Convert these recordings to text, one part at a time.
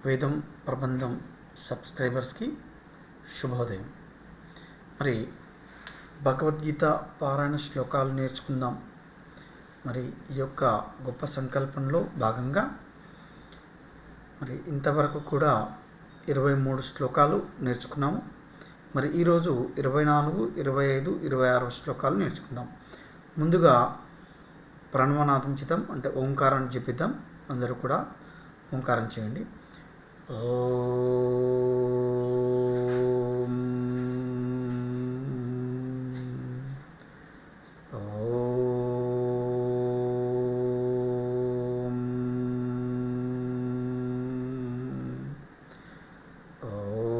వేదం ప్రబంధం సబ్స్క్రైబర్స్కి శుభోదయం. మరి భగవద్గీత పారాయణ శ్లోకాలు నేర్చుకుందాం. మరి ఈ యొక్క గొప్ప సంకల్పంలో భాగంగా మరి ఇంతవరకు కూడా 23 శ్లోకాలు నేర్చుకున్నాము. మరి ఈరోజు 24, 25, 26 శ్లోకాలు నేర్చుకుందాం. ముందుగా ప్రణవనాథంచితం అంటే ఓంకారాన్ని జపిద్దాం. అందరూ కూడా ఓంకారం చేయండి. ఓం ఓం ఓం.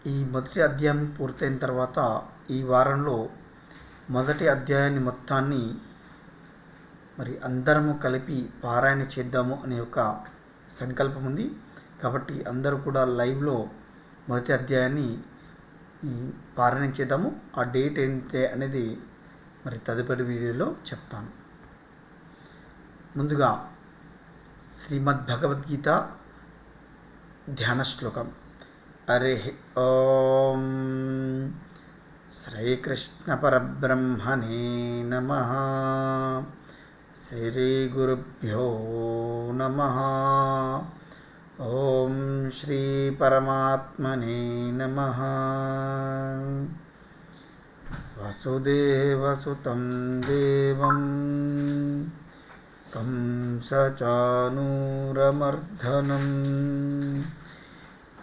ఈ మొదటి అధ్యాయం పూర్తయిన తర్వాత ఈ వారంలో మొదటి అధ్యాయాన్ని మొత్తాన్ని మరి అందరము కలిపి పారాయణ చేద్దాము అనే ఒక సంకల్పం ఉంది. కాబట్టి అందరూ కూడా లైవ్లో మొదటి అధ్యాయాన్ని పారాయణ చేద్దాము. ఆ డేట్ ఏంటి అనేది మరి తదుపరి వీడియోలో చెప్తాను. ముందుగా శ్రీమద్ భగవద్గీత ధ్యాన శ్లోకం. హరి ఓం శ్రీకృష్ణ పరబ్రహ్మణే నమః. శ్రీ గురుభ్యో నమః. ఓం శ్రీ పరమాత్మనే నమః. వసుదేవసుతం దేవం కంసచానూరమర్దనం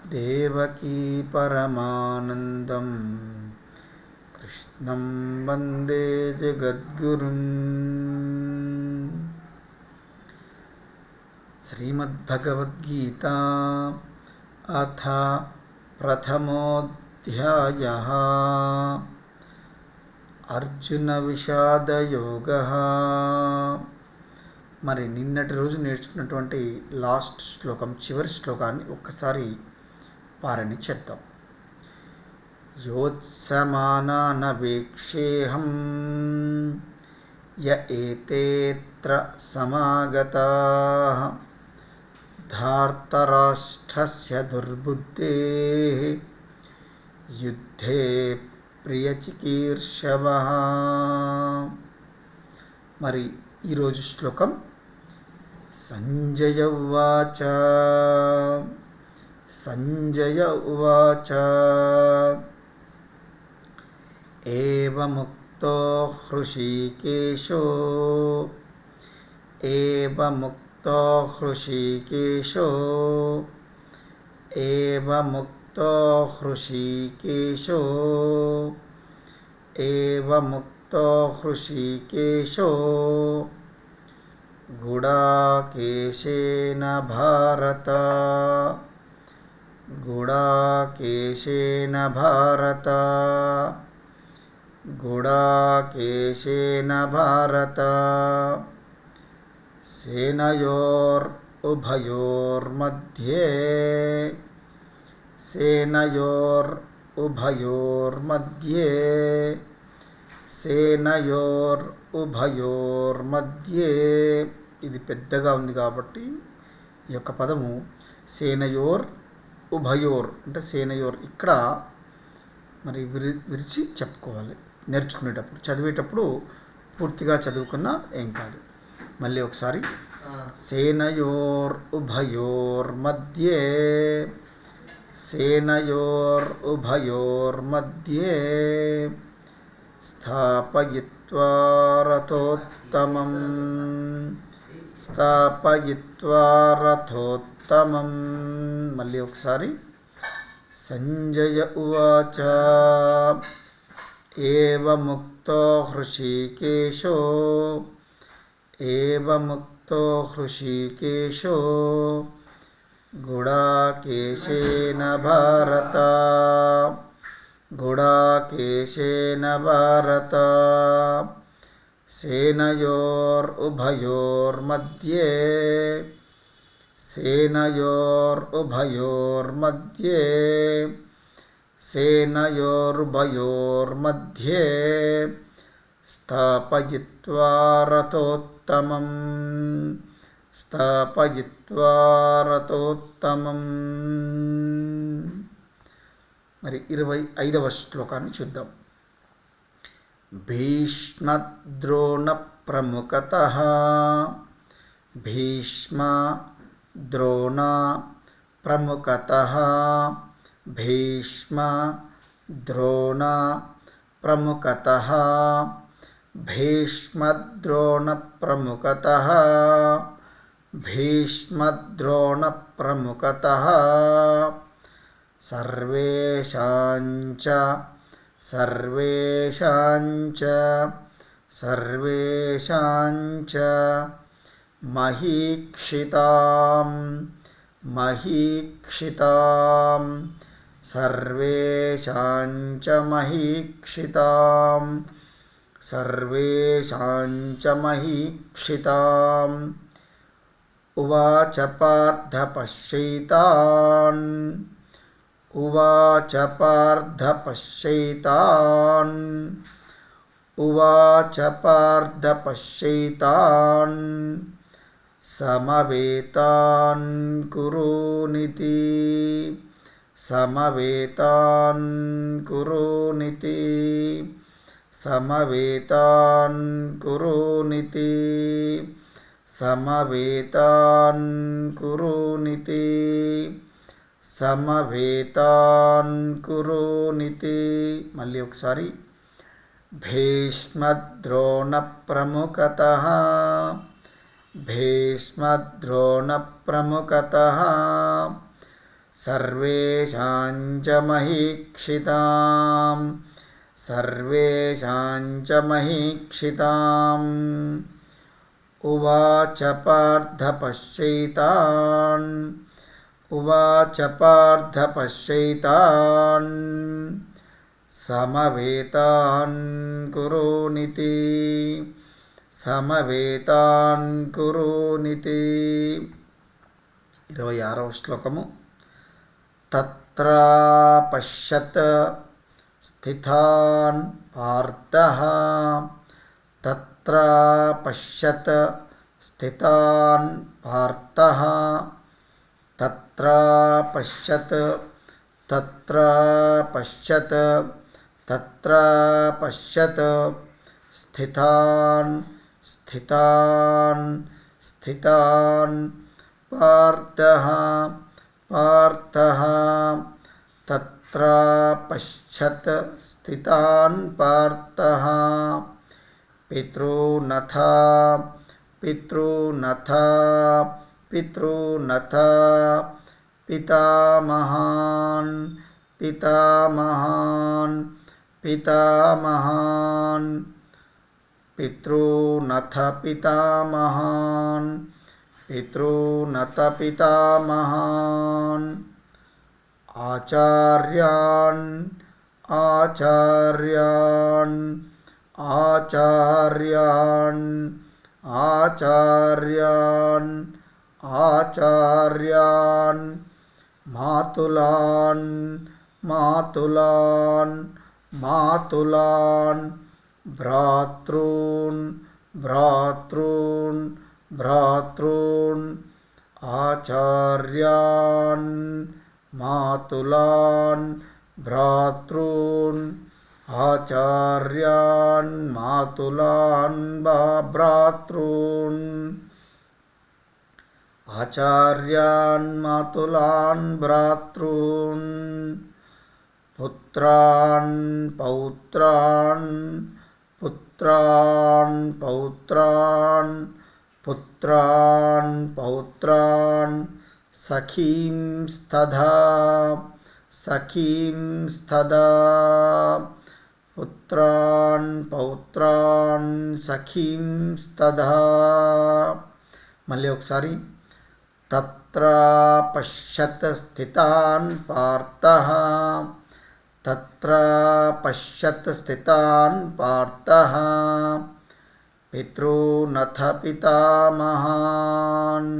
దేవకీ పరమానందం కృష్ణం వందే జగద్గురుం. శ్రీమద్భగవద్గీత అథ ప్రథమోऽధ్యాయః. అర్జున విషాదయోగః. మరి నిన్నటి రోజు నేర్చుకున్నటువంటి లాస్ట్ శ్లోకం, చివరి శ్లోకాన్ని ఒక్కసారి పారాయణ చేద్దాం. యోత్సమానానవేక్షేహం య ఏతేత్ర సమాగతాః ధార్తరాష్ట్రస్య దుర్బుద్ధేః యుద్ధే ప్రియచికీర్షవః. మరి ఈరోజు శ్లోకం. సంజయ ఉవాచ. సంజయ ఉవాచ ఏవముక్తో హృషీకేశో. ఏవముక్తో హృషీకేశో. ఏవముక్తో హృషీకేశో. ఏవముక్తో హృషీకేశో గుడాకేశేన భారత. గుడాకేశేన భారత. గుడాకేశేన భారత. సేనయోర్ ఉభయోర్मध्ये. సేనయోర్ ఉభయోర్मध्ये. సేనయోర్ ఉభయోర్मध्ये. ఇది పెద్దగా ఉంది కాబట్టి ఈ యొక్క పదము సేనయోర్ ఉభయోర్ అంటే సేనయోర్ ఇక్కడ మరి విరిచి చెప్పుకోవాలి. నేర్చుకునేటప్పుడు చదివేటప్పుడు పూర్తిగా చదువుకున్నా ఏం కాదు. మళ్ళీ ఒకసారి. సేనయోర్ ఉభయోర్मध्ये. సేనయోర్ ఉభయోర్मध्ये. స్థాపయిత్వా రథోత్తమం. స్థాపయిత్వా రథోత్తమం. మళ్ళీ ఒకసారి. సంజయ ఉవాచ ఏవముక్తో హృషీకేశో. ఏవముక్తో హృషీకేశో గుడాకేశేన భారత. గుడాకేశేన భారత. సేనయోర్ ఉభయోర్मध्ये. సేనయోర్ ఉభయోర్मध्ये. సేనయోర్భయోర్मध्ये స్థాపయిత్వా రథోత్తమం స్థాపయిత్వా రథోత్తమం. మరి 25వ శ్లోకాన్ని చూద్దాం. భీష్మద్రోణ ప్రముఖతః భీష్మ ద్రోణ ప్రముఖతః భీష్మ ద్రోణ ప్రముఖతః భీష్మద్రోణ ప్రముఖతః భీష్మద్రోణ ప్రముఖతః సర్వేషాంచ సర్వేషాంచ సర్వేషాంచ మహీక్షితాం మహీక్షితాం సర్వేషాంచ మహీక్షితాం సర్వేషాంచ మహీక్షితాం. ఉవాచ పార్థ పశ్యైతాన్ ఉవాచ పార్థ పశ్యైతాన్ ఉవాచ పార్థ పశ్యైతాన్ సమవేతాన్ కురూనితి సమవేతాన్ కురూనితి సమవేతాన్ కురూనితి సమవేతాన్ కురూనితి సమవేతాన్ కురూనితి. మళ్ళీ ఒకసారి. భీష్మద్రోణ ప్రముఖతః భీష్మద్రోణ ప్రముఖతః సర్వేషాంచ మహీక్షితాం సర్వేషాంచ మహీక్షితాం. ఉవాచ పార్థ పశ్యైతాన్ ఉవాచ పార్థ పశ్యైతాన్ సమవేతాన్ కురూనితి సమవేతాన్ కురూనితి. 26వ శ్లోకము. తత్ర పశ్యత్ స్థితాన్ పార్థః తత్ర పశ్యత్ స్థితాన్ పార్థః తత్ర పశ్యత్ తత్ర పశ్యత్ తత్ర పశ్యత్ స్థితాన్ స్థితాన్ స్థితాన్ పార్థః పార్థః తత్ర పశ్యత్ స్థితాన్ పార్థః. పితॄనథ పితॄనథ పితॄనథ పితామహాన్ పితామహాన్ పితామహాన్ పితॄనథ పితామహాన్ పితॄనథ పితామహాన్. ఆచార్యాన్ ఆచార్యాన్ ఆచార్యాన్ ఆచార్యాన్ ఆచార్యాన్ మాతులాన్ మాతులాన్ మాతులాన్ భ్రాతॄన్ భ్రాతॄన్ భ్రాతॄన్ ఆచార్యాన్ మాతులాన్ భ్రాతॄన్ ఆచార్యాన్ మాతులాన్ భ్రాతॄన్. ఆచార్యాన్ మాతులాన్ భ్రాతॄన్ పుత్రాన్ పౌత్రాన్ పుత్రాన్ పౌత్రాన్ పుత్రాన్ పౌత్రాన్ సఖీంస్తథా సఖీంస్తథా పుత్రాన్ పౌత్రాన్ సఖీంస్తథా. మళ్ళీ ఒకసారి. తత్ర పశ్యత్ స్థితాన్ పార్థః తత్ర పశ్యత్ స్థితాన్ పార్థః పితॄనథ పితామహాన్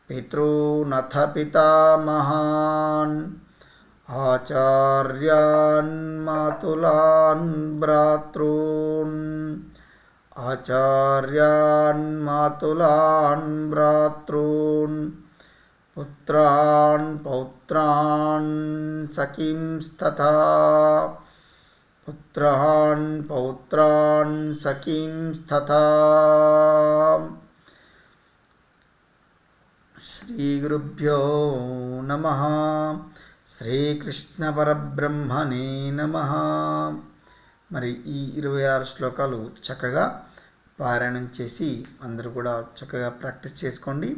పితॄనథ పితామహాన్ ఆచార్యాన్ మాతులాన్ భ్రాతॄన్ ఆచార్యాన్ మాతులాన్ భ్రాతॄన్ పుత్రాన్ పౌత్రాన్ సఖీంస్తథా పుత్రాన్ పౌత్రాన్ సఖీంస్తథా. శ్రీ గురుభ్యో నమః. శ్రీకృష్ణ పరబ్రహ్మణే నమః. మరి ఈ 26 శ్లోకాలు చక్కగా పారాయణం చేసి అందరూ కూడా చక్కగా ప్రాక్టీస్ చేసుకోండి.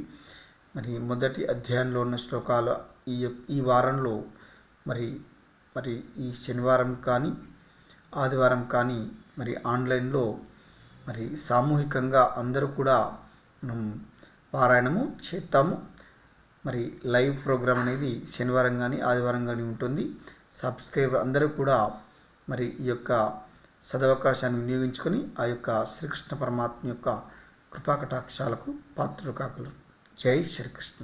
మరి మొదటి అధ్యాయంలో ఉన్న శ్లోకాలు ఈ వారంలో మరి ఈ శనివారం కానీ ఆదివారం కానీ మరి ఆన్లైన్లో మరి సామూహికంగా అందరూ కూడా మనం పారాయణము చేస్తాము. మరి లైవ్ ప్రోగ్రామ్ అనేది శనివారం కానీ ఆదివారం కానీ ఉంటుంది. సబ్స్క్రైబర్ అందరూ కూడా మరి ఈ యొక్క సదవకాశాన్ని వినియోగించుకొని ఆ యొక్క శ్రీకృష్ణ పరమాత్మ యొక్క కృపాకటాక్షాలకు పాత్రులు కాగలరు. జై శ్రీకృష్ణ.